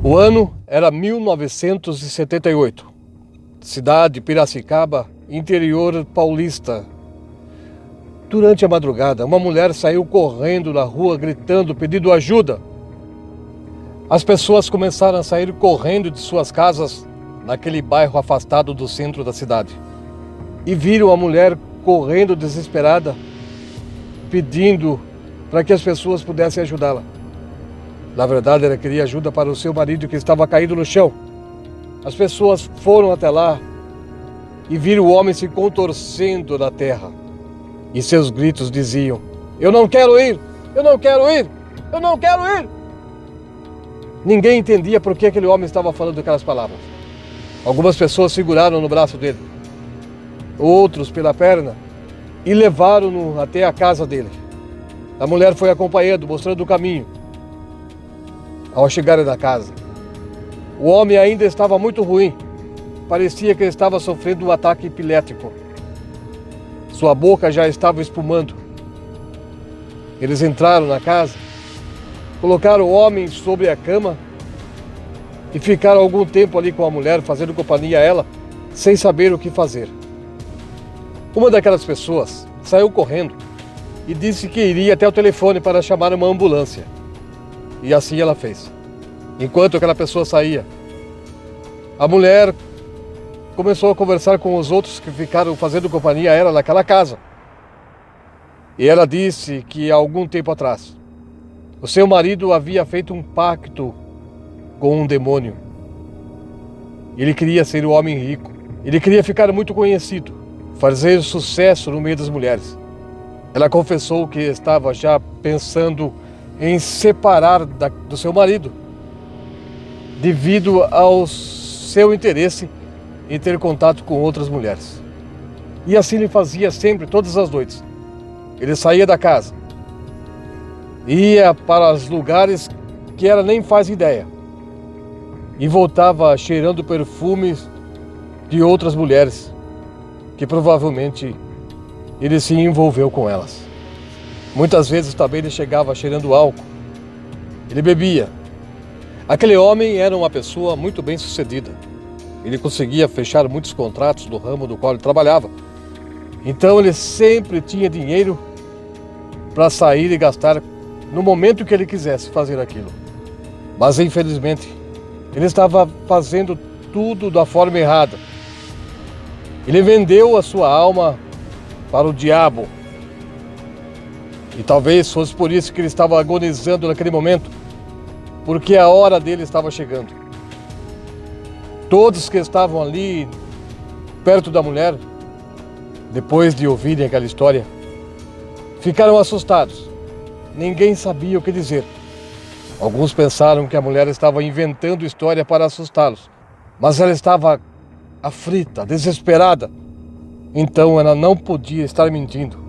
O ano era 1978. Cidade Piracicaba, interior paulista. Durante a madrugada, uma mulher saiu correndo na rua, gritando, pedindo ajuda. As pessoas começaram a sair correndo de suas casas naquele bairro afastado do centro da cidade. E viram a mulher correndo desesperada, pedindo para que as pessoas pudessem ajudá-la. Na verdade, ela queria ajuda para o seu marido que estava caído no chão. As pessoas foram até lá e viram o homem se contorcendo na terra. E seus gritos diziam: "Eu não quero ir! Eu não quero ir! Eu não quero ir!" Ninguém entendia por que aquele homem estava falando aquelas palavras. Algumas pessoas seguraram no braço dele, outros pela perna, e levaram-no até a casa dele. A mulher foi acompanhando, mostrando o caminho. Ao chegarem na casa, o homem ainda estava muito ruim. Parecia que ele estava sofrendo um ataque epilético. Sua boca já estava espumando. Eles entraram na casa, colocaram o homem sobre a cama e ficaram algum tempo ali com a mulher, fazendo companhia a ela, sem saber o que fazer. Uma daquelas pessoas saiu correndo e disse que iria até o telefone para chamar uma ambulância. E assim ela fez. Enquanto aquela pessoa saía, a mulher começou a conversar com os outros que ficaram fazendo companhia a ela naquela casa. E ela disse que há algum tempo atrás, o seu marido havia feito um pacto com um demônio. Ele queria ser um homem rico. Ele queria ficar muito conhecido, fazer sucesso no meio das mulheres. Ela confessou que estava já pensando em separar do seu marido, devido ao seu interesse em ter contato com outras mulheres. E assim ele fazia sempre, todas as noites. Ele saía da casa, ia para os lugares que ela nem faz ideia, e voltava cheirando perfumes de outras mulheres, que provavelmente ele se envolveu com elas. Muitas vezes também ele chegava cheirando álcool. Ele bebia. Aquele homem era uma pessoa muito bem sucedida. Ele conseguia fechar muitos contratos do ramo do qual ele trabalhava. Então ele sempre tinha dinheiro para sair e gastar no momento que ele quisesse fazer aquilo. Mas infelizmente, ele estava fazendo tudo da forma errada. Ele vendeu a sua alma para o diabo. E talvez fosse por isso que ele estava agonizando naquele momento, porque a hora dele estava chegando. Todos que estavam ali perto da mulher, depois de ouvirem aquela história, ficaram assustados. Ninguém sabia o que dizer. Alguns pensaram que a mulher estava inventando história para assustá-los, mas ela estava aflita, desesperada. Então ela não podia estar mentindo.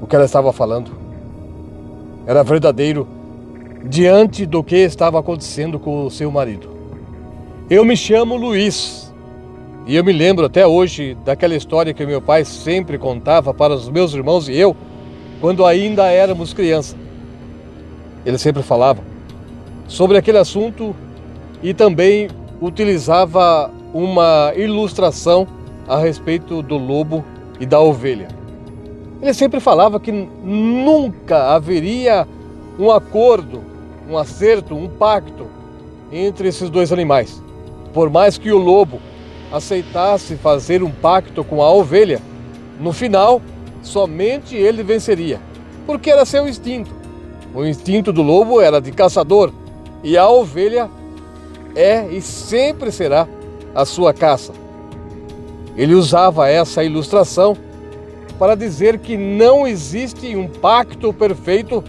O que ela estava falando era verdadeiro diante do que estava acontecendo com o seu marido. Eu me chamo Luiz e eu me lembro até hoje daquela história que meu pai sempre contava para os meus irmãos e eu, quando ainda éramos crianças. Ele sempre falava sobre aquele assunto e também utilizava uma ilustração a respeito do lobo e da ovelha. Ele sempre falava que nunca haveria um acordo, um acerto, um pacto entre esses dois animais. Por mais que o lobo aceitasse fazer um pacto com a ovelha, no final, somente ele venceria, porque era seu instinto. O instinto do lobo era de caçador e a ovelha é e sempre será a sua caça. Ele usava essa ilustração para dizer que não existe um pacto perfeito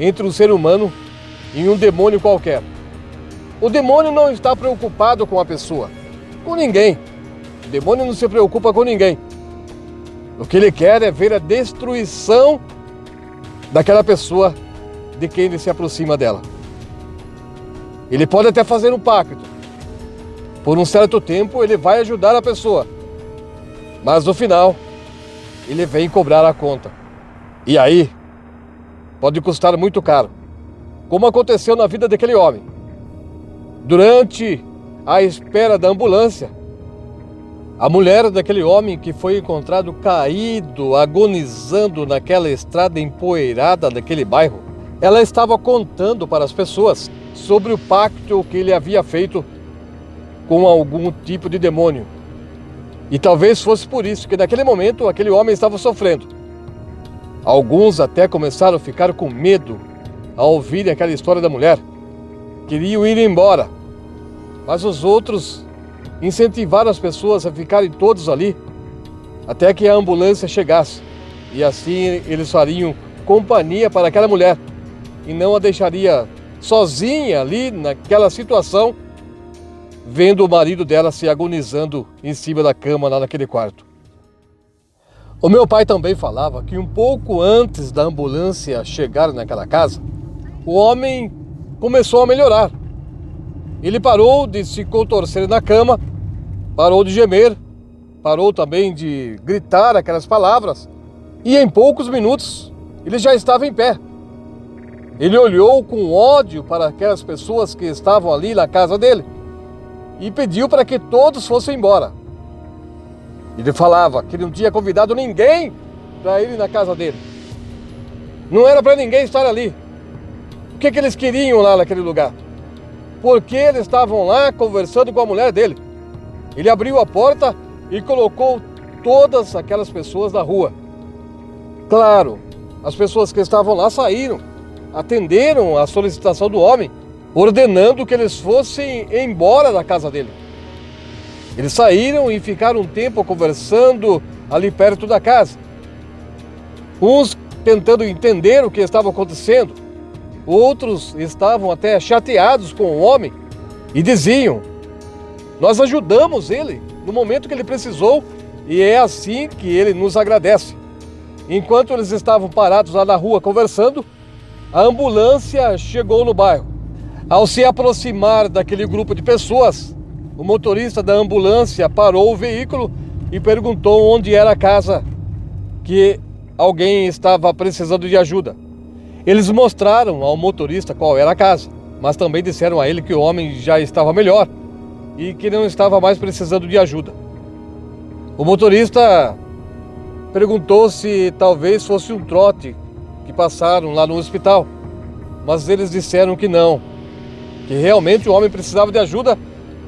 entre um ser humano e um demônio qualquer. O demônio não está preocupado com a pessoa, com ninguém. O demônio não se preocupa com ninguém. O que ele quer é ver a destruição daquela pessoa de quem ele se aproxima dela. Ele pode até fazer um pacto. Por um certo tempo ele vai ajudar a pessoa, mas no final ele vem cobrar a conta. E aí pode custar muito caro, como aconteceu na vida daquele homem. Durante a espera da ambulância, a mulher daquele homem que foi encontrado caído, agonizando naquela estrada empoeirada daquele bairro, ela estava contando para as pessoas sobre o pacto que ele havia feito com algum tipo de demônio. E talvez fosse por isso que naquele momento aquele homem estava sofrendo. Alguns até começaram a ficar com medo ao ouvirem aquela história da mulher. Queriam ir embora, mas os outros incentivaram as pessoas a ficarem todos ali até que a ambulância chegasse. E assim eles fariam companhia para aquela mulher e não a deixaria sozinha ali naquela situação, vendo o marido dela se agonizando em cima da cama lá naquele quarto. O meu pai também falava que um pouco antes da ambulância chegar naquela casa, o homem começou a melhorar. Ele parou de se contorcer na cama, parou de gemer, parou também de gritar aquelas palavras e em poucos minutos ele já estava em pé. Ele olhou com ódio para aquelas pessoas que estavam ali na casa dele e pediu para que todos fossem embora. Ele falava que não tinha convidado ninguém para ir na casa dele. Não era para ninguém estar ali. O que eles queriam lá naquele lugar? Porque eles estavam lá conversando com a mulher dele. Ele abriu a porta e colocou todas aquelas pessoas na rua. Claro, as pessoas que estavam lá saíram, atenderam à solicitação do homem, ordenando que eles fossem embora da casa dele. Eles saíram e ficaram um tempo conversando ali perto da casa. Uns tentando entender o que estava acontecendo, outros estavam até chateados com o homem e diziam: nós ajudamos ele no momento que ele precisou e é assim que ele nos agradece. Enquanto eles estavam parados lá na rua conversando, a ambulância chegou no bairro. Ao se aproximar daquele grupo de pessoas, o motorista da ambulância parou o veículo e perguntou onde era a casa que alguém estava precisando de ajuda. Eles mostraram ao motorista qual era a casa, mas também disseram a ele que o homem já estava melhor e que não estava mais precisando de ajuda. O motorista perguntou se talvez fosse um trote que passaram lá no hospital, mas eles disseram que não, que realmente o homem precisava de ajuda,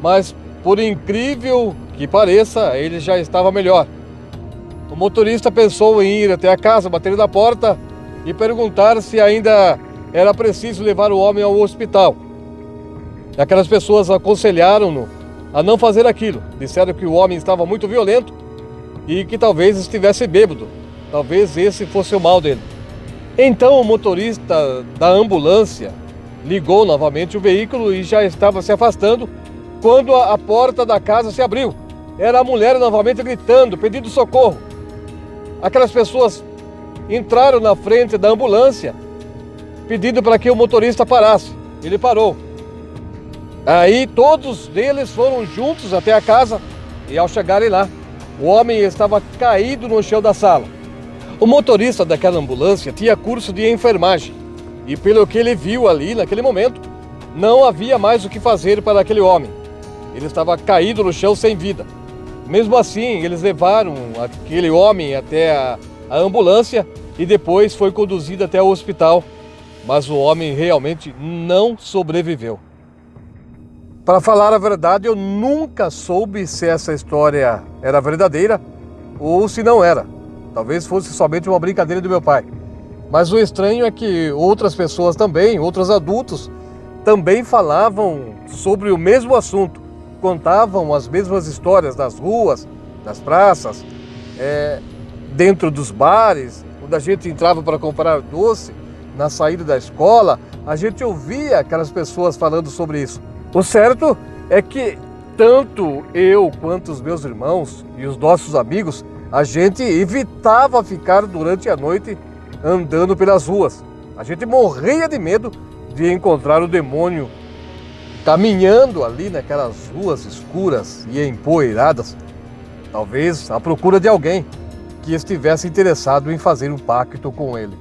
mas por incrível que pareça, ele já estava melhor. O motorista pensou em ir até a casa, bater na porta e perguntar se ainda era preciso levar o homem ao hospital. Aquelas pessoas aconselharam-no a não fazer aquilo. Disseram que o homem estava muito violento e que talvez estivesse bêbado. Talvez esse fosse o mal dele. Então o motorista da ambulância ligou novamente o veículo e já estava se afastando quando a porta da casa se abriu. Era a mulher novamente gritando, pedindo socorro. Aquelas pessoas entraram na frente da ambulância, pedindo para que o motorista parasse. Ele parou. Aí todos eles foram juntos até a casa e ao chegarem lá, o homem estava caído no chão da sala. O motorista daquela ambulância tinha curso de enfermagem e pelo que ele viu ali naquele momento, não havia mais o que fazer para aquele homem. Ele estava caído no chão sem vida. Mesmo assim, eles levaram aquele homem até a ambulância e depois foi conduzido até o hospital, mas o homem realmente não sobreviveu. Para falar a verdade, eu nunca soube se essa história era verdadeira ou se não era. Talvez fosse somente uma brincadeira do meu pai. Mas o estranho é que outras pessoas também, outros adultos, também falavam sobre o mesmo assunto. Contavam as mesmas histórias nas ruas, nas praças, dentro dos bares, quando a gente entrava para comprar doce, na saída da escola, a gente ouvia aquelas pessoas falando sobre isso. O certo é que tanto eu quanto os meus irmãos e os nossos amigos, a gente evitava ficar durante a noite andando pelas ruas. A gente morria de medo de encontrar o demônio caminhando ali naquelas ruas escuras e empoeiradas, talvez à procura de alguém que estivesse interessado em fazer um pacto com ele.